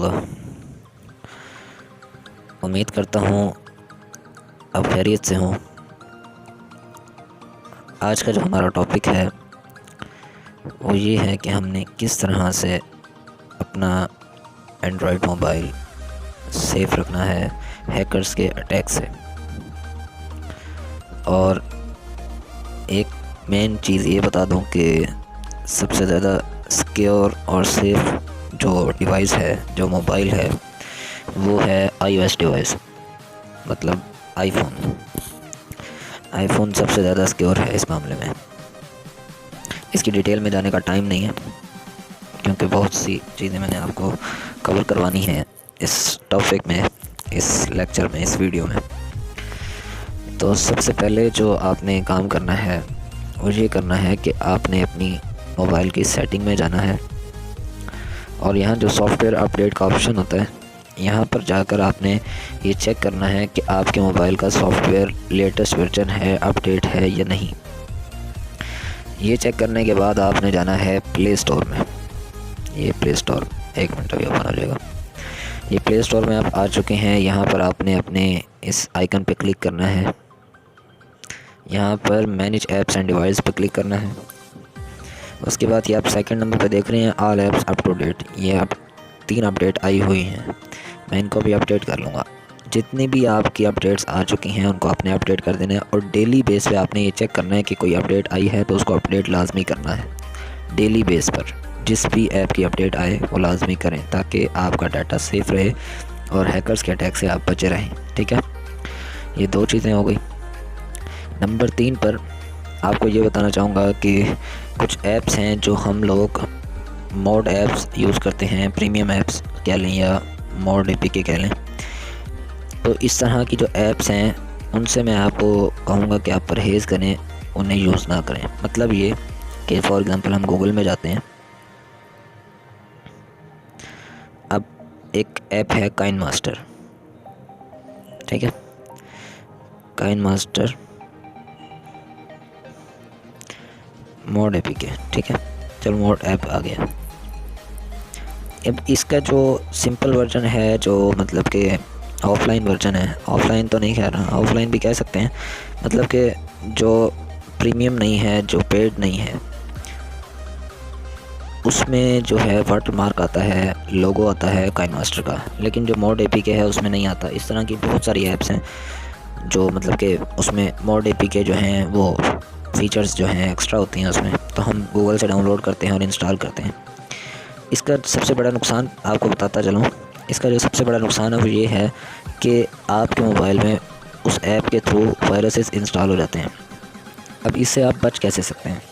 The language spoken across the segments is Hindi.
वरहमतुल्लाह। उम्मीद करता हूँ आप खैरियत से हों। आज का जो हमारा टॉपिक है वो ये है कि हमने किस तरह से अपना एंड्रॉयड मोबाइल सेफ़ रखना है हैकर्स के अटैक से। और एक मेन चीज़ ये बता दूं कि सबसे ज़्यादा सिक्योर और सेफ़ जो डिवाइस है, जो मोबाइल है, वो है iOS डिवाइस, मतलब आईफोन सबसे ज़्यादा सिक्योर है इस मामले में। इसकी डिटेल में जाने का टाइम नहीं है क्योंकि बहुत सी चीज़ें मैंने आपको कवर करवानी है इस टॉपिक में, इस लेक्चर में, इस वीडियो में। तो सबसे पहले जो आपने काम करना है वो ये करना है कि आपने अपनी मोबाइल की सेटिंग में जाना है और यहाँ जो सॉफ्टवेयर अपडेट का ऑप्शन होता है, यहाँ पर जाकर आपने ये चेक करना है कि आपके मोबाइल का सॉफ्टवेयर लेटेस्ट वर्जन है, अपडेट है या नहीं। ये चेक करने के बाद आपने जाना है प्ले स्टोर में। ये प्ले स्टोर, एक मिनट अभी ओपन हो जाएगा। ये प्ले स्टोर में आप आ चुके हैं। यहाँ पर आपने अपने इस आइकन पे क्लिक करना है। यहाँ पर मैनेज ऐप्स एंड डिवाइस पे क्लिक करना है। उसके बाद ये आप सेकंड नंबर पे देख रहे हैं all apps up to date. ये अब 3 अपडेट आई हुई हैं, मैं इनको भी अपडेट कर लूँगा। जितनी भी आपकी अपडेट्स आ चुकी हैं उनको आपने अपडेट कर देना है और डेली बेस पे आपने ये चेक करना है कि कोई अपडेट आई है तो उसको अपडेट लाजमी करना है। डेली बेस पर जिस भी ऐप की अपडेट आए वो लाजमी करें ताकि आपका डाटा सेफ़ रहे और हैकर्स के अटैक से आप बचे रहें। ठीक है, ये 2 चीज़ें हो गई। नंबर 3 पर आपको ये बताना चाहूँगा कि कुछ ऐप्स हैं जो हम लोग मोड ऐप्स यूज़ करते हैं, प्रीमियम ऐप्स कह लें या मोड APK कह लें। तो इस तरह की जो ऐप्स हैं उनसे मैं आपको कहूँगा कि आप परहेज़ करें, उन्हें यूज़ ना करें। मतलब ये कि फॉर एग्ज़ाम्पल हम गूगल में जाते हैं। अब एक ऐप है काइन मास्टर, ठीक है, काइन मास्टर मोड APK, ठीक है। चलो मोड ऐप आ गया। अब इसका जो सिंपल वर्जन है, जो मतलब कि ऑफ़लाइन वर्जन है, ऑफ़लाइन तो नहीं कह रहा, ऑफ़लाइन भी कह सकते हैं, मतलब कि जो प्रीमियम नहीं है, जो पेड नहीं है, उसमें जो है वाटर मार्क आता है, लोगो आता है काइन मास्टर का। लेकिन जो मोड APK है उसमें नहीं आता। इस तरह की बहुत सारी ऐप्स हैं जो मतलब कि उसमें मोड APK जो हैं वो फ़ीचर्स जो हैं एक्स्ट्रा होती हैं उसमें, तो हम गूगल से डाउनलोड करते हैं और इंस्टॉल करते हैं। इसका सबसे बड़ा नुकसान आपको बताता चलूँ, इसका जो सबसे बड़ा नुकसान है वो ये है कि आपके मोबाइल में उस ऐप के थ्रू वायरसेस इंस्टॉल हो जाते हैं। अब इससे आप बच कैसे सकते हैं?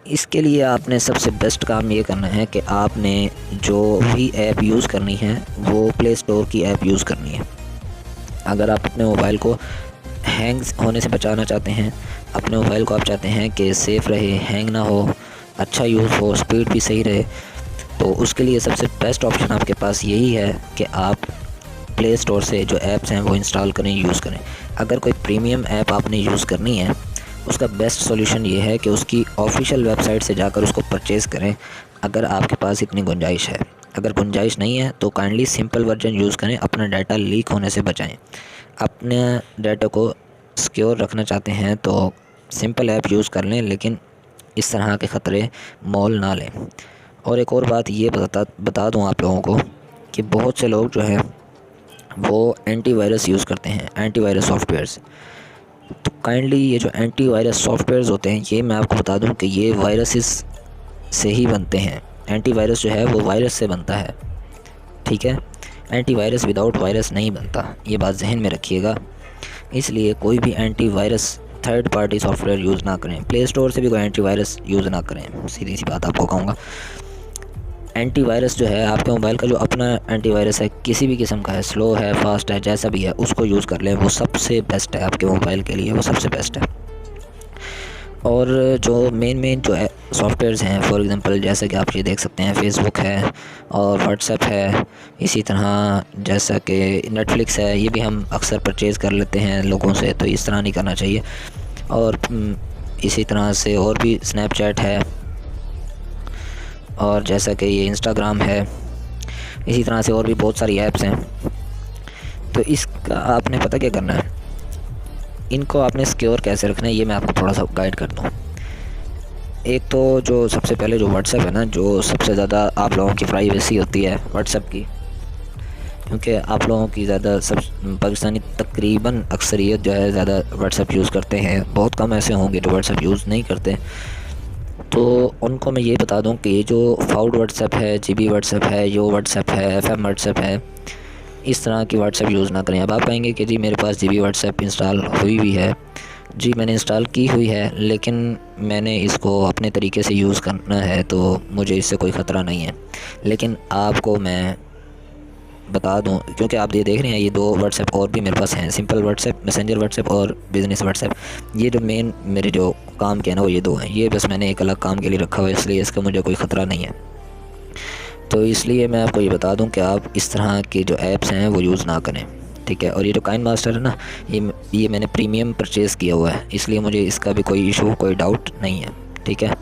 इसके लिए आपने सबसे बेस्ट काम ये करना है कि आपने जो भी ऐप यूज़ करनी है वो प्ले स्टोर की ऐप यूज़ करनी है। अगर आप अपने मोबाइल को हैंग होने से बचाना चाहते हैं, अपने मोबाइल को आप चाहते हैं कि सेफ़ रहे, हैंग ना हो, अच्छा यूज़ हो, स्पीड भी सही रहे, तो उसके लिए सबसे बेस्ट ऑप्शन आपके पास यही है कि आप प्ले स्टोर से जो ऐप्स हैं वो इंस्टॉल करें, यूज़ करें। अगर कोई प्रीमियम ऐप आपने यूज़ करनी है, उसका बेस्ट सॉल्यूशन ये है कि उसकी ऑफिशियल वेबसाइट से जाकर उसको परचेज़ करें, अगर आपके पास इतनी गुंजाइश है। अगर गुंजाइश नहीं है तो काइंडली सिंपल वर्जन यूज़ करें, अपना डाटा लीक होने से बचाएं। अपने डाटा को सिक्योर रखना चाहते हैं तो सिंपल ऐप यूज़ कर लें, लेकिन इस तरह के ख़तरे मोल ना लें। और एक और बात ये बता दूं आप लोगों को कि बहुत से लोग जो हैं वो एंटीवायरस यूज़ करते हैं, एंटीवायरस सॉफ्टवेयर्स। तो काइंडली ये जो एंटीवायरस सॉफ्टवेयर्स होते हैं, ये मैं आपको बता दूं कि ये वायरसेस से ही बनते हैं। एंटीवायरस जो है वो वायरस से बनता है, ठीक है। एंटीवायरस विदाउट वायरस नहीं बनता, ये बात जहन में रखिएगा। इसलिए कोई भी antivirus third party software use ना करें, प्ले स्टोर से भी कोई एंटीवायरस यूज़ ना करें। सीधी सी बात आपको कहूँगा, एंटीवायरस जो है आपके मोबाइल का जो अपना एंटीवायरस है, किसी भी किस्म का है, स्लो है, फास्ट है, जैसा भी है, उसको यूज़ कर लें। वो सबसे बेस्ट है आपके मोबाइल के लिए, वो सबसे बेस्ट है। और जो मेन जो है सॉफ्टवेयर्स हैं, फॉर एग्ज़ाम्पल जैसे कि आप ये देख सकते हैं, फेसबुक है और व्हाट्सएप है, इसी तरह जैसा कि नेटफ्लिक्स है, ये भी हम अक्सर परचेज़ कर लेते हैं लोगों से, तो इस तरह नहीं करना चाहिए। और इसी तरह से और भी स्नैपचैट है और जैसा कि ये इंस्टाग्राम है। इसी तरह से और भी बहुत सारी ऐप्स हैं। तो इसका आपने पता क्या करना है, इनको आपने सिक्योर कैसे रखना है ये मैं आपको थोड़ा सा गाइड कर दूँ। एक तो जो सबसे पहले जो व्हाट्सएप है ना, जो सबसे ज़्यादा आप लोगों की प्राइवेसी होती है व्हाट्सएप की, क्योंकि आप लोगों की ज़्यादा सब पाकिस्तानी तकरीबन अक्सरियत जो है ज़्यादा व्हाट्सएप यूज़ करते हैं, बहुत कम ऐसे होंगे जो व्हाट्सएप यूज़ नहीं करते। तो उनको मैं ये बता दूं कि ये जो फाउड व्हाट्सएप है, जीबी व्हाट्सएप है, यो व्हाट्सएप है, एफएम व्हाट्सएप है, इस तरह की व्हाट्सएप यूज़ ना करें। अब आप कहेंगे कि जी मेरे पास जीबी व्हाट्सएप इंस्टॉल हुई हुई है। जी मैंने इंस्टॉल की हुई है, लेकिन मैंने इसको अपने तरीके से यूज़ करना है तो मुझे इससे कोई ख़तरा नहीं है। लेकिन आपको मैं बता दूं, क्योंकि आप ये देख रहे हैं ये दो व्हाट्सएप और भी मेरे पास हैं, सिंपल व्हाट्सएप, मैसेंजर व्हाट्सएप और बिज़नेस व्हाट्सएप। ये जो मेन मेरे जो काम के हैं ना वो ये दो हैं, ये बस मैंने एक अलग काम के लिए रखा हुआ है, इसलिए इसका मुझे कोई ख़तरा नहीं है। तो इसलिए मैं आपको ये बता दूं कि आप इस तरह की जो ऐप्स हैं वो यूज़ ना करें, ठीक है। और ये जो काइनमास्टर है ना, ये मैंने प्रीमियम परचेज़ किया हुआ है, इसलिए मुझे इसका भी कोई इशू, कोई डाउट नहीं है, ठीक है।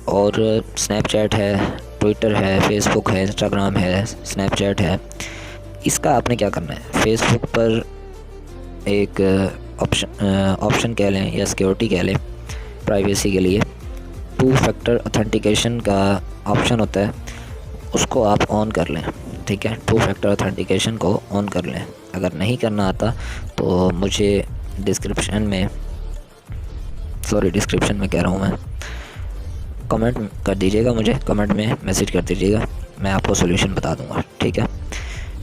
और स्नैपचैट है, ट्विटर है, फेसबुक है, इंस्टाग्राम है, स्नैपचैट है। इसका आपने क्या करना है, फेसबुक पर एक ऑप्शन कह लें या सिक्योरिटी कह लें, प्राइवेसी के लिए 2 फैक्टर ऑथेंटिकेशन का ऑप्शन होता है, उसको आप ऑन कर लें, ठीक है। 2 फैक्टर ऑथेंटिकेशन को ऑन कर लें। अगर नहीं करना आता तो मुझे डिस्क्रिप्शन में कह रहा हूँ मैं, कमेंट कर दीजिएगा, मुझे कमेंट में मैसेज कर दीजिएगा, मैं आपको सोल्यूशन बता दूंगा, ठीक है।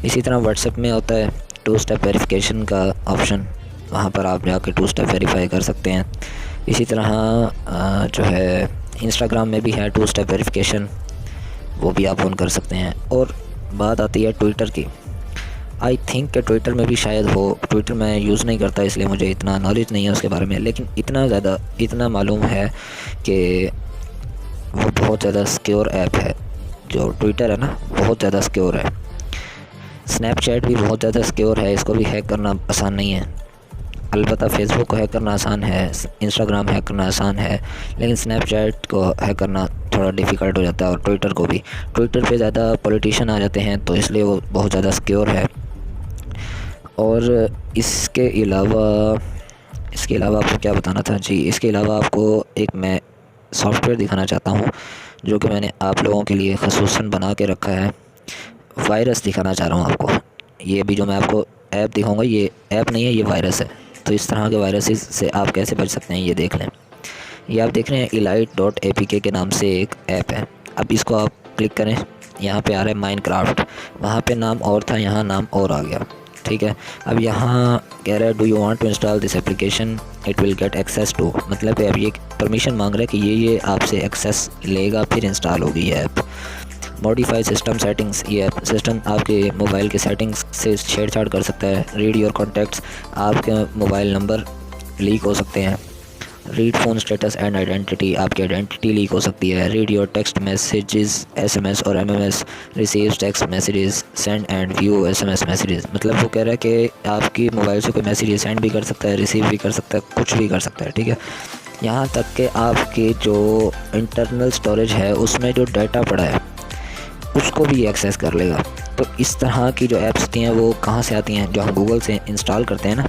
इसी तरह व्हाट्सएप में होता है 2 स्टेप वेरिफिकेशन का ऑप्शन, वहाँ पर आप जाके 2 स्टेप वेरीफाई कर सकते हैं। इसी तरह जो है इंस्टाग्राम में भी है 2 स्टेप वेरिफिकेशन, वो भी आप ऑन कर सकते हैं। और बात आती है ट्विटर की, आई थिंक कि ट्विटर में भी शायद हो, ट्विटर मैं यूज़ नहीं करता इसलिए मुझे इतना नॉलेज नहीं है उसके बारे में, लेकिन इतना मालूम है कि वो बहुत ज़्यादा सिक्योर ऐप है। जो ट्विटर है ना बहुत ज़्यादा सिक्योर है। स्नैपचैट भी बहुत ज़्यादा सिक्योर है, इसको भी हैक करना आसान नहीं है। अलबत्ता फेसबुक को हैक करना आसान है, इंस्टाग्राम हैक करना आसान है, लेकिन स्नैपचैट को हैक करना थोड़ा डिफ़िकल्ट हो जाता है। और ट्विटर को भी, ट्विटर पे ज़्यादा पॉलिटिशियन आ जाते हैं तो इसलिए वो बहुत ज़्यादा सिक्योर है। और इसके अलावा आपको क्या बताना था जी, इसके अलावा आपको एक मैं सॉफ्टवेयर दिखाना चाहता हूँ जो कि मैंने आप लोगों के लिए ख़ुसूसन बना के रखा है। वायरस दिखाना चाह रहा हूँ आपको। ये भी जो मैं आपको ऐप दिखाऊंगा ये ऐप नहीं है, ये वायरस है। तो इस तरह के वायरसेस से आप कैसे बच सकते हैं ये देख लें। ये आप देख रहे हैं elite.apk के नाम से एक ऐप है। अब इसको आप क्लिक करें, यहाँ पे आ रहा है माइनक्राफ्ट, वहाँ पे नाम और था, यहाँ नाम और आ गया, ठीक है। अब यहाँ कह रहा है do you want to install this application, it will get access to, मतलब अब ये परमिशन मांग रहा है कि ये आपसे एक्सेस लेगा फिर इंस्टॉल होगी ये ऐप। मॉडिफाई सिस्टम सेटिंग्स, ये सिस्टम आपके मोबाइल के सेटिंग्स से छेड़छाड़ कर सकता है। रीड योर कॉन्टैक्ट्स, आपके मोबाइल नंबर लीक हो सकते हैं। Read phone status and identity, आपकी आइडेंटिटी लीक हो सकती है। Read your text messages, SMS और MMS, receive text messages, send and view SMS messages. मतलब वो कह रहा है कि आपकी मोबाइल से कोई मैसेज सेंड भी कर सकता है, रिसीव भी कर सकता है, कुछ भी कर सकता है, ठीक है। यहाँ तक कि आपके जो इंटरनल स्टोरेज है उसमें जो डाटा पड़ा है उसको भी एक्सेस कर लेगा। तो इस तरह की जो ऐप्स होती हैं वो कहाँ से आती हैं, जो हम गूगल से इंस्टॉल करते हैं ना,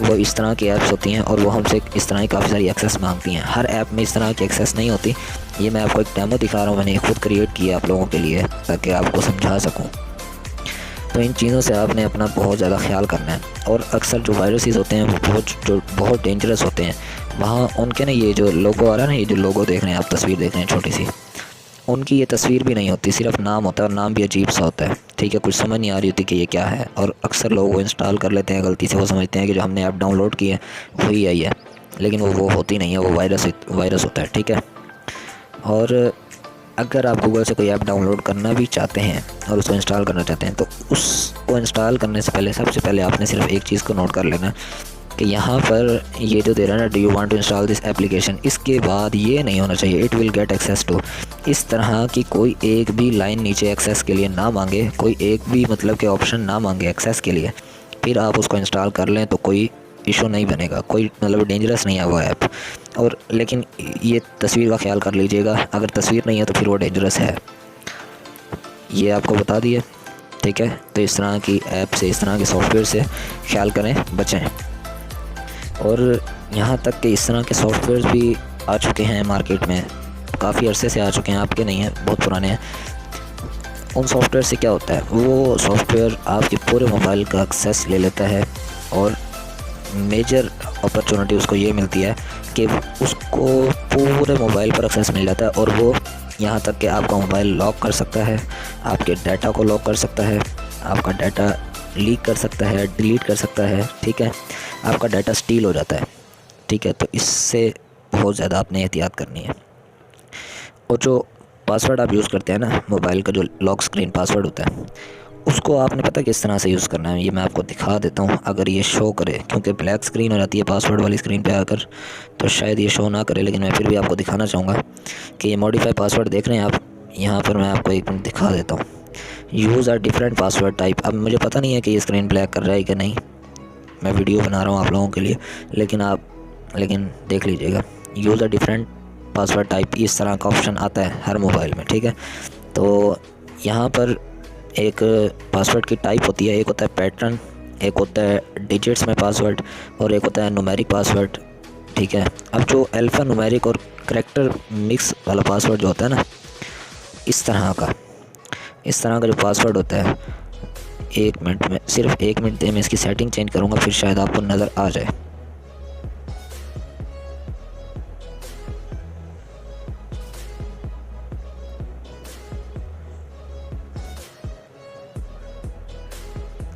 वो इस तरह की ऐप्स होती हैं और वो हमसे इस तरह की काफ़ी सारी एक्सेस मांगती हैं। हर ऐप में इस तरह की एक्सेस नहीं होती। ये मैं आपको एक डेमो दिखा रहा हूँ, मैंने खुद क्रिएट किया आप लोगों के लिए ताकि आपको समझा सकूँ। तो इन चीज़ों से आपने अपना बहुत ज़्यादा ख्याल करना है। और अक्सर जो वायरसेस होते हैं वो बहुत डेंजरस होते हैं। वहाँ उनके ना ये जो लोगो आ रहा है ना, ये जो लोगो देख रहे हैं आप, तस्वीर देख रहे हैं छोटी सी, उनकी ये तस्वीर भी नहीं होती, सिर्फ नाम होता है और नाम भी अजीब सा होता है, ठीक है। कुछ समझ नहीं आ रही होती कि ये क्या है और अक्सर लोग वो इंस्टॉल कर लेते हैं गलती से। वो समझते हैं कि जो हमने ऐप डाउनलोड की है वही आई है, लेकिन वो होती नहीं है, वो वायरस होता है, ठीक है। और अगर आप गूगल से कोई ऐप डाउनलोड करना भी चाहते हैं और उसको इंस्टॉल करना चाहते हैं तो उसको इंस्टॉल करने से पहले सबसे पहले आपने सिर्फ एक चीज़ को नोट कर लेना कि यहाँ पर ये जो दे रहा है ना, do you want to install this application, इसके बाद ये नहीं होना चाहिए it will get access to. इस तरह की कोई एक भी लाइन नीचे एक्सेस के लिए ना मांगे, कोई एक भी मतलब के ऑप्शन ना मांगे एक्सेस के लिए, फिर आप उसको इंस्टॉल कर लें तो कोई इशू नहीं बनेगा, कोई मतलब डेंजरस नहीं है वो ऐप। और लेकिन ये तस्वीर का ख्याल कर लीजिएगा, अगर तस्वीर नहीं है तो फिर वो डेंजरस है। ये आपको बता दिए, ठीक है। तो इस तरह की ऐप से, इस तरह के सॉफ्टवेयर से ख्याल करें, बचें। और यहाँ तक कि इस तरह के सॉफ्टवेयर भी आ चुके हैं मार्केट में, काफ़ी अरसे से आ चुके हैं, आपके नहीं हैं, बहुत पुराने हैं। उन सॉफ्टवेयर से क्या होता है, वो सॉफ्टवेयर आपके पूरे मोबाइल का एक्सेस ले लेता है और मेजर अपॉर्चुनिटी उसको ये मिलती है कि उसको पूरे मोबाइल पर एक्सेस मिल जाता है और वो यहाँ तक कि आपका मोबाइल लॉक कर सकता है, आपके डाटा को लॉक कर सकता है, आपका डाटा लीक कर सकता है, डिलीट कर सकता है, ठीक है। आपका डाटा स्टील हो जाता है, ठीक है। तो इससे बहुत ज़्यादा आपने एहतियात करनी है। और जो पासवर्ड आप यूज़ करते हैं ना, मोबाइल का जो लॉक स्क्रीन पासवर्ड होता है, उसको आपने पता किस तरह से यूज़ करना है, ये मैं आपको दिखा देता हूँ। अगर ये शो करे, क्योंकि ब्लैक स्क्रीन हो जाती है पासवर्ड वाली स्क्रीन पे आकर, तो शायद ये शो ना करे, लेकिन मैं फिर भी आपको दिखाना चाहूँगा कि ये मॉडिफाई पासवर्ड देख रहे हैं आप, यहाँ पर मैं आपको एक मिनट दिखा देता हूँ। Use are different password type. अब मुझे पता नहीं है कि ये स्क्रीन ब्लैक कर रहा है कि नहीं, मैं वीडियो बना रहा हूँ आप लोगों के लिए, लेकिन देख लीजिएगा। Use are different password type, इस तरह का ऑप्शन आता है हर मोबाइल में, ठीक है। तो यहाँ पर एक पासवर्ड की टाइप होती है, एक होता है पैटर्न, एक होता है डिजिट्स में पासवर्ड, और एक होता है न्यूमेरिक पासवर्ड, ठीक है। अब जो अल्फ़ा न्यूमेरिक और करैक्टर मिक्स वाला पासवर्ड जो होता है ना, इस तरह का जो पासवर्ड होता है, एक मिनट में, सिर्फ एक मिनट में इसकी सेटिंग चेंज करूँगा, फिर शायद आपको नज़र आ जाए।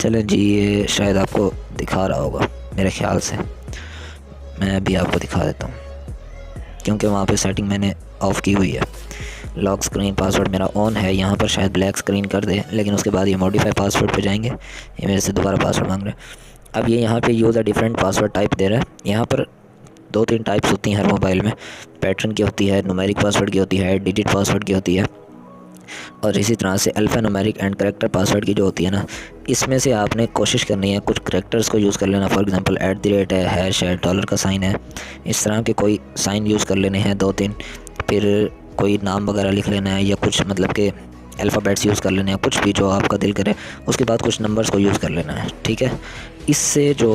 चलें जी, ये शायद आपको दिखा रहा होगा मेरे ख्याल से, मैं अभी आपको दिखा देता हूँ, क्योंकि वहाँ पे सेटिंग मैंने ऑफ़ की हुई है। लॉक स्क्रीन पासवर्ड मेरा ऑन है, यहाँ पर शायद ब्लैक स्क्रीन कर दे, लेकिन उसके बाद ये मॉडिफाई पासवर्ड पे जाएंगे, ये मेरे से दोबारा पासवर्ड मांग रहे हैं। अब ये यहाँ पे use a different password type दे रहा है। यहाँ पर 2-3 टाइप्स होती हैं हर मोबाइल में, पैटर्न की होती है, न्यूमेरिक पासवर्ड की होती है, डिजिट पासवर्ड की होती है, और इसी तरह से alpha numeric and character password की जो होती है ना, इसमें से आपने कोशिश करनी है कुछ करैक्टर्स को यूज़ कर लेना। फॉर एग्जांपल @ है, हैश है, डॉलर का साइन है, इस तरह के कोई साइन यूज़ कर लेने हैं 2-3, फिर कोई नाम वगैरह लिख लेना है, या कुछ मतलब के अल्फ़ाबेट्स यूज़ कर लेने हैं, कुछ भी जो आपका दिल करे। उसके बाद कुछ नंबर्स को यूज़ कर लेना है, ठीक है। इससे जो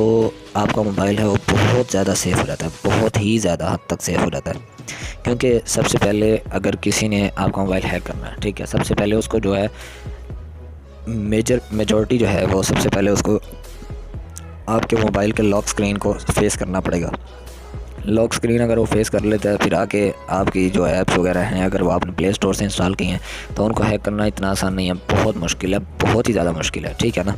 आपका मोबाइल है वो बहुत ज़्यादा सेफ़ हो जाता है, बहुत ही ज़्यादा हद तक सेफ़ हो जाता है। क्योंकि सबसे पहले अगर किसी ने आपका मोबाइल हैक करना है, ठीक है, सबसे पहले उसको जो है मेजॉरिटी जो है वो सबसे पहले उसको आपके मोबाइल के लॉक स्क्रीन को फेस करना पड़ेगा। लॉक स्क्रीन अगर वो फेस कर लेता है, फिर आके आपकी जो ऐप्स वगैरह हैं, अगर वो आपने प्ले स्टोर से इंस्टॉल की हैं, तो उनको हैक करना इतना आसान नहीं है, बहुत मुश्किल है, बहुत ही ज़्यादा मुश्किल है, ठीक है ना।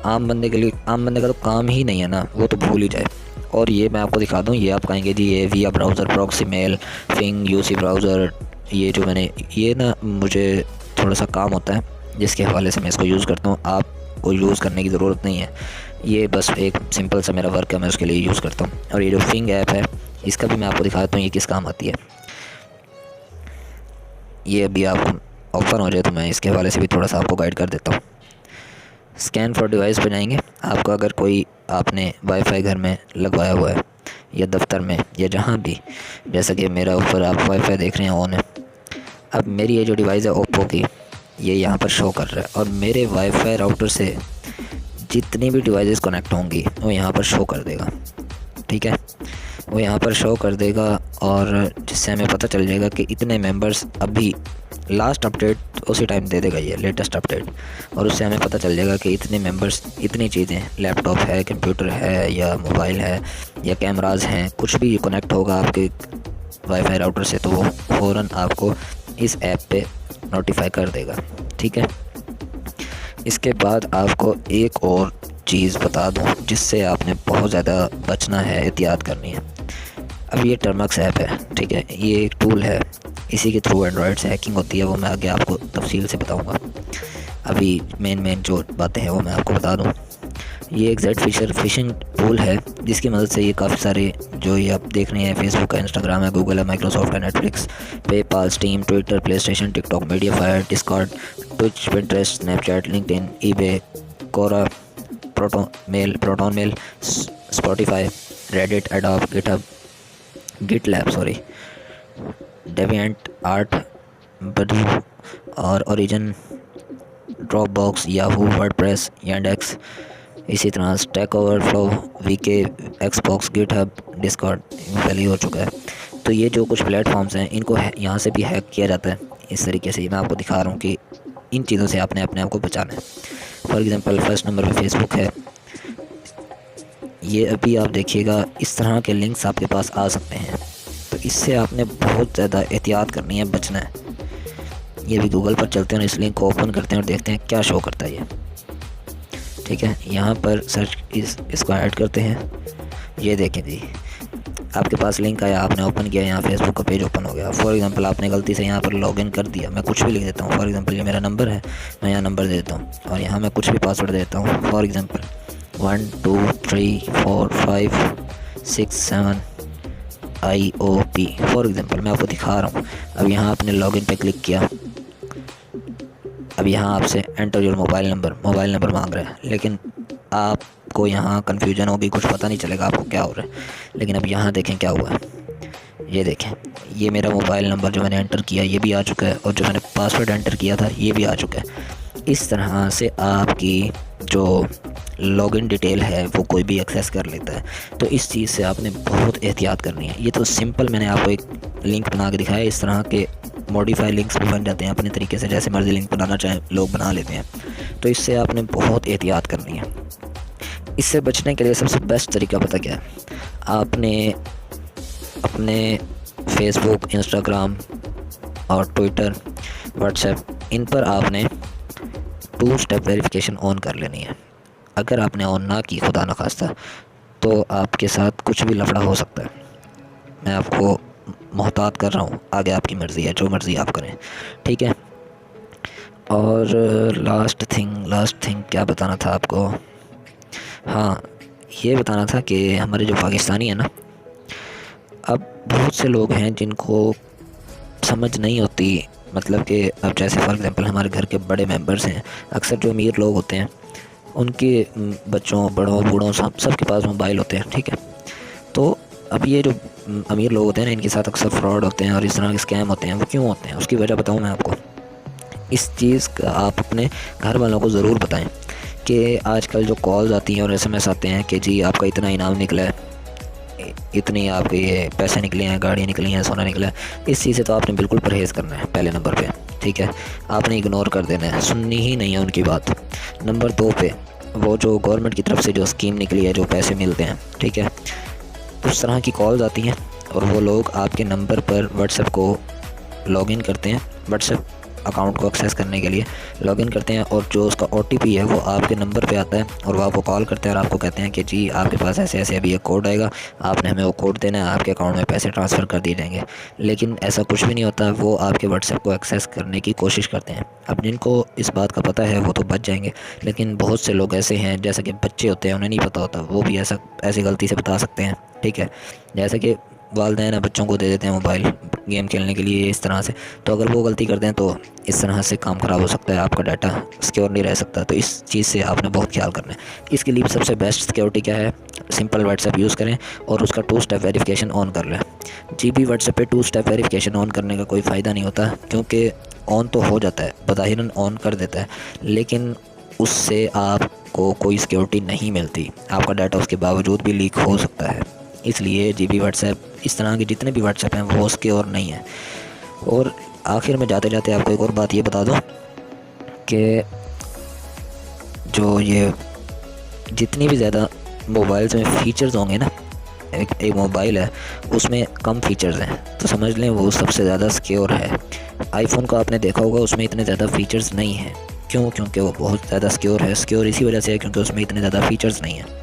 आम बंदे का तो काम ही नहीं है ना, वो तो भूल ही जाए। और ये मैं आपको दिखा दूँ, ये आप कहेंगे जी ये विया ब्राउज़र, प्रॉक्सी मेल, फिंग, यूसी ब्राउज़र, ये जो मैंने ये ना, मुझे थोड़ा सा काम होता है जिसके हवाले से मैं इसको यूज़ करता हूँ। आपको यूज़ करने की ज़रूरत नहीं है, ये बस एक सिंपल सा मेरा वर्क है, मैं उसके लिए यूज़ करता हूँ। और ये जो फिंग ऐप है, इसका भी मैं आपको दिखाता हूँ ये किस काम आती है। ये अभी आपको ओपन हो जाए तो मैं इसके हवाले से भी थोड़ा सा आपको गाइड कर देता हूँ। स्कैन फॉर डिवाइस पे जाएंगे। आपको अगर कोई आपने वाईफाई घर में लगवाया हुआ है, या दफ्तर में, या जहाँ भी, जैसा कि मेरा ऊपर आप वाईफाई देख रहे हैं ऑन है। अब मेरी ये जो डिवाइस है ओप्पो की, ये यहाँ पर शो कर रहा है, और मेरे वाईफाई राउटर से जितनी भी डिवाइसेस कनेक्ट होंगी वो यहाँ पर शो कर देगा, ठीक है। वो यहाँ पर शो कर देगा, और जिससे हमें पता चल जाएगा कि इतने मेंबर्स, अभी लास्ट अपडेट उसी टाइम दे देगा ये लेटेस्ट अपडेट, और उससे हमें पता चल जाएगा कि इतने मेंबर्स, इतनी चीज़ें, लैपटॉप है, कंप्यूटर है, या मोबाइल है, या कैमराज हैं, कुछ भी कनेक्ट होगा आपके वाईफाई राउटर से, तो वो फ़ौरन आपको इस ऐप पे नोटिफाई कर देगा, ठीक है। इसके बाद आपको एक और चीज़ बता दूं जिससे आपने बहुत ज़्यादा बचना है, एहतियात करनी है। अब ये टर्मक्स ऐप है, ठीक है, ये एक टूल है, इसी के थ्रू एंड्रॉयड से हैकिंग होती है, वो मैं आगे आपको तफसील से बताऊंगा। अभी मेन जो बातें हैं वो मैं आपको बता दूं। ये एक जेड फिशर फिशिंग टूल है, जिसकी मदद से ये काफ़ी सारे जो ये आप देख रहे हैं, फेसबुक है, इंस्टाग्राम है, गूगल है, माइक्रोसॉफ्ट है, Netflix, PayPal, Steam, Twitter, PlayStation, TikTok, MediaFire, Discord, Twitch, Pinterest, Snapchat, LinkedIn, eBay, Quora, Proton Mail, Spotify, Reddit, Adobe, GitHub, GitLab, DeviantArt, Badoo और Origin, Dropbox, Yahoo, WordPress, Yandex, इसी तरह Stack Overflow, VK, Xbox, GitHub, Discord पहले ही हो चुका है। तो ये जो कुछ प्लेटफॉर्म्स हैं इनको यहाँ से भी हैक किया जाता है। इस तरीके से मैं आपको दिखा रहा हूँ कि इन चीज़ों से आपने अपने आप को बचाना है। फॉर एग्ज़ाम्पल फर्स्ट नंबर पे फेसबुक है। ये अभी आप देखिएगा इस तरह के लिंक्स आपके पास आ सकते हैं, तो इससे आपने बहुत ज़्यादा एहतियात करनी है, बचना है। ये भी गूगल पर चलते हैं और इस लिंक को ओपन करते हैं और देखते हैं क्या शो करता है ये। ठीक है, यहाँ पर सर्च इसको ऐड करते हैं। ये देखें जी, आपके पास लिंक आया, आपने ओपन किया, यहाँ फेसबुक का पेज ओपन हो गया। फॉर एग्जांपल आपने गलती से यहाँ पर लॉगिन कर दिया, मैं कुछ भी लिख देता हूँ। फॉर एग्जांपल ये मेरा नंबर है, मैं यहाँ नंबर दे देता हूँ और यहाँ मैं कुछ भी पासवर्ड देता हूँ। For example 1 2 3 4 5 6 7 IOP for example मैं आपको दिखा रहा हूँ। अब यहाँ आपने लॉगिन पे क्लिक किया। अब यहाँ आपसे एंटर योर मोबाइल नंबर मांग रहा है, लेकिन आपको यहाँ कन्फ्यूजन होगी, कुछ पता नहीं चलेगा आपको क्या हो रहा है। लेकिन अब यहाँ देखें क्या हुआ है। ये देखें, ये मेरा मोबाइल नंबर जो मैंने एंटर किया ये भी आ चुका है, और जो मैंने पासवर्ड एंटर किया था ये भी आ चुका है। इस तरह से आपकी जो लॉगिन डिटेल है वो कोई भी एक्सेस कर लेता है। तो इस चीज़ से आपने बहुत एहतियात करनी है। ये तो सिंपल मैंने आपको एक लिंक बना के दिखाया। इस तरह के मॉडिफाई लिंक्स भी बन जाते हैं अपने तरीके से, जैसे मर्ज़ी लिंक बनाना चाहें लोग बना लेते हैं। तो इससे आपने बहुत एहतियात करनी है। इससे बचने के लिए सबसे बेस्ट तरीका पता क्या है? आपने अपने फेसबुक, इंस्टाग्राम और ट्विटर, व्हाट्सएप, इन पर आपने 2 स्टेप वेरिफिकेशन ऑन कर लेनी है। अगर आपने ऑन ना की, खुदा न खास्ता, तो आपके साथ कुछ भी लफड़ा हो सकता है। मैं आपको मोहतात कर रहा हूँ, आगे आपकी मर्ज़ी है, जो मर्ज़ी आप करें, ठीक है। और लास्ट थिंग क्या बताना था आपको? हाँ, ये बताना था कि हमारे जो पाकिस्तानी है ना, अब बहुत से लोग हैं जिनको समझ नहीं होती, मतलब कि अब जैसे फॉर एग्ज़ाम्पल हमारे घर के बड़े मेंबर्स हैं, अक्सर जो अमीर लोग होते हैं उनके बच्चों, बड़ों, बूढ़ों सबके पास मोबाइल होते हैं, ठीक है। तो अब ये जो अमीर लोग होते हैं ना, इनके साथ अक्सर फ्रॉड होते हैं और इस तरह के स्कैम होते हैं। वो क्यों होते हैं, उसकी वजह बताऊँ मैं आपको। इस चीज़ का आप अपने घर वालों को ज़रूर बताएं कि आजकल जो कॉल्स आती हैं और SMS आते हैं कि जी आपका इतना इनाम निकला है, इतनी आपके ये पैसे निकले हैं, गाड़ियाँ निकली हैं, सोना निकला है। इस चीज़ से तो आपने बिल्कुल परहेज़ करना है पहले नंबर पे, ठीक है। आपने इग्नोर कर देना है, सुननी ही नहीं है उनकी बात। नंबर 2 पे वो जो गवर्नमेंट की तरफ से जो स्कीम निकली है, जो पैसे मिलते हैं, ठीक है, उस तरह की कॉल्स आती हैं और वो लोग आपके नंबर पर व्हाट्सएप को लॉगिन करते हैं, व्हाट्सएप अकाउंट को एक्सेस करने के लिए लॉगिन करते हैं, और जो उसका OTP है वो आपके नंबर पे आता है और वो आपको कॉल करते हैं और आपको कहते हैं कि जी आपके पास ऐसे ऐसे अभी एक कोड आएगा, आपने हमें वो कोड देना है, आपके अकाउंट में पैसे ट्रांसफ़र कर दिए जाएंगे। लेकिन ऐसा कुछ भी नहीं होता, वो आपके व्हाट्सएप को एक्सेस करने की कोशिश करते हैं। अब जिनको इस बात का पता है वो तो बच जाएंगे, लेकिन बहुत से लोग ऐसे हैं, जैसे कि बच्चे होते हैं, उन्हें नहीं पता होता, वो भी ऐसी गलती से बता सकते हैं, ठीक है। जैसे कि वालिदैन बच्चों को दे देते हैं मोबाइल गेम खेलने के लिए इस तरह से, तो अगर वो गलती करते हैं तो इस तरह से काम ख़राब हो सकता है, आपका डाटा सिक्योर नहीं रह सकता। तो इस चीज़ से आपने बहुत ख्याल करना है। इसके लिए सबसे बेस्ट सिक्योरिटी क्या है? सिंपल व्हाट्सएप यूज़ करें और उसका 2 स्टेप वेरिफिकेशन ऑन कर लें। जी भी व्हाट्सएप पे 2 स्टेप वेरिफिकेशन ऑन करने का कोई फ़ायदा नहीं होता, क्योंकि ऑन तो हो जाता है, बज़ाहिरन ऑन कर देता है, लेकिन उससे आपको कोई सिक्योरिटी नहीं मिलती, आपका डाटा उसके बावजूद भी लीक हो सकता है। इसलिए जी भी व्हाट्सएप, इस तरह के जितने भी व्हाट्सएप हैं वो सिक्योर नहीं है। और आखिर में जाते जाते आपको एक और बात ये बता दूं कि जो ये जितनी भी ज़्यादा मोबाइल्स में फ़ीचर्स होंगे ना, एक मोबाइल है उसमें कम फ़ीचर्स हैं तो समझ लें वो सबसे ज़्यादा सिक्योर है। आईफोन को आपने देखा होगा, उसमें इतने ज़्यादा फ़ीचर्स नहीं हैं। क्यों? क्योंकि वो बहुत ज़्यादा सिक्योर है। सिक्योर इसी वजह से है क्योंकि उसमें इतने ज़्यादा फ़ीचर्स नहीं हैं।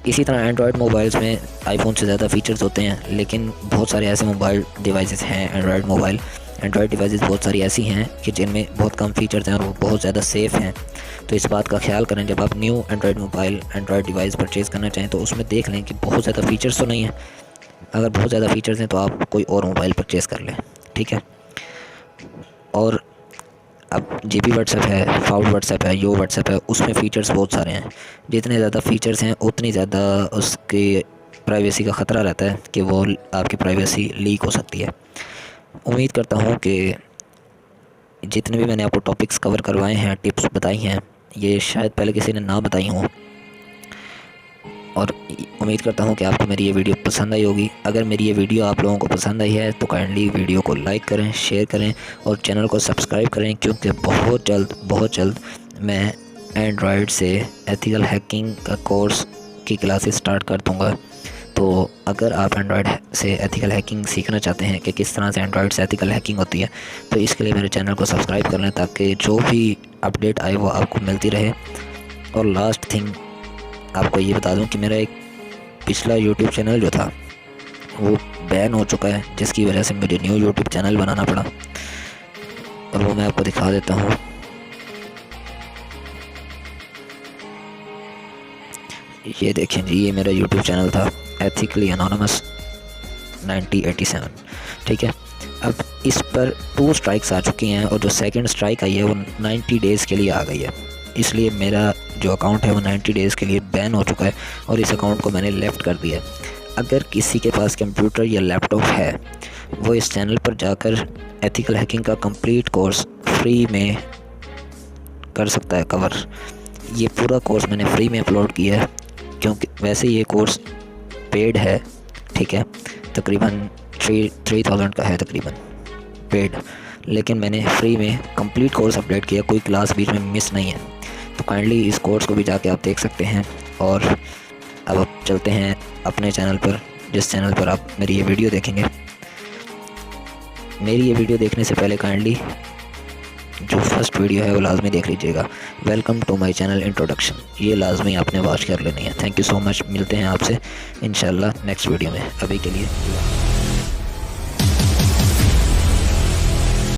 इसी तरह एंड्रॉयड मोबाइल्स में आईफोन से ज़्यादा फ़ीचर्स होते हैं, लेकिन बहुत सारे ऐसे मोबाइल डिवाइसेस हैं, एंड्रॉयड डिवाइसेस बहुत सारी ऐसी हैं कि जिनमें बहुत कम फ़ीचर्स हैं और वो बहुत ज़्यादा सेफ़ हैं। तो इस बात का ख्याल करें जब आप न्यू एंड्रॉयड डिवाइस परचेज़ करना चाहें तो उसमें देख लें कि बहुत ज़्यादा फ़ीचर्स तो नहीं हैं। अगर बहुत ज़्यादा फ़ीचर्स हैं तो आप कोई और मोबाइल परचेज़ कर लें, ठीक है। और अब जीबी व्हाट्सएप है, फाउल व्हाट्सएप है, यो व्हाट्सएप है, उसमें फ़ीचर्स बहुत सारे हैं। जितने ज़्यादा फ़ीचर्स हैं उतनी ज़्यादा उसकी प्राइवेसी का ख़तरा रहता है कि वो आपकी प्राइवेसी लीक हो सकती है। उम्मीद करता हूँ कि जितने भी मैंने आपको टॉपिक्स कवर करवाए हैं, टिप्स बताई हैं, ये शायद पहले किसी ने ना बताई हों, और उम्मीद करता हूँ कि आपको मेरी ये वीडियो पसंद आई होगी। अगर मेरी ये वीडियो आप लोगों को पसंद आई है तो काइंडली वीडियो को लाइक करें, शेयर करें और चैनल को सब्सक्राइब करें, क्योंकि बहुत जल्द मैं एंड्रॉयड से एथिकल हैकिंग का कोर्स की क्लासेस स्टार्ट कर दूँगा। तो अगर आप एंड्रॉयड से एथिकल हैकिंग सीखना चाहते हैं कि किस तरह से एंड्रॉयड से एथिकल हैकिंग होती है, तो इसके लिए मेरे चैनल को सब्सक्राइब कर लें, ताकि जो भी अपडेट आए वो आपको मिलती रहे। और लास्ट थिंग आपको ये बता दूं कि मेरा एक पिछला यूट्यूब चैनल जो था वो बैन हो चुका है, जिसकी वजह से मुझे न्यू यूट्यूब चैनल बनाना पड़ा, और वो मैं आपको दिखा देता हूँ। ये देखें जी, ये मेरा यूट्यूब चैनल था एथिकली एनोनिमस 9087, ठीक है। अब इस पर 2 स्ट्राइक्स आ चुकी हैं, और जो सेकंड स्ट्राइक आई है वो 90 डेज़ के लिए आ गई है, इसलिए मेरा जो अकाउंट है वो 90 डेज़ के लिए बैन हो चुका है, और इस अकाउंट को मैंने लेफ़्ट कर दिया है। अगर किसी के पास कंप्यूटर या लैपटॉप है, वो इस चैनल पर जाकर एथिकल हैकिंग का कंप्लीट कोर्स फ्री में कर सकता है कवर। ये पूरा कोर्स मैंने फ्री में अपलोड किया है, क्योंकि वैसे ये कोर्स पेड है, ठीक है, तकरीबन 3000 का है तकरीबन पेड, लेकिन मैंने फ्री में कंप्लीट कोर्स अपडेट किया, कोई क्लास बीच में मिस नहीं है। तो काइंडली इस कोर्स को भी जाके आप देख सकते हैं। और अब आप चलते हैं अपने चैनल पर, जिस चैनल पर आप मेरी ये वीडियो देखेंगे। मेरी ये वीडियो देखने से पहले काइंडली जो फर्स्ट वीडियो है वो लाजमी देख लीजिएगा, welcome to my channel introduction, ये लाजमी आपने वॉच कर लेनी है। थैंक यू सो मच, मिलते हैं आपसे इंशाल्लाह नेक्स्ट वीडियो में। अभी के लिए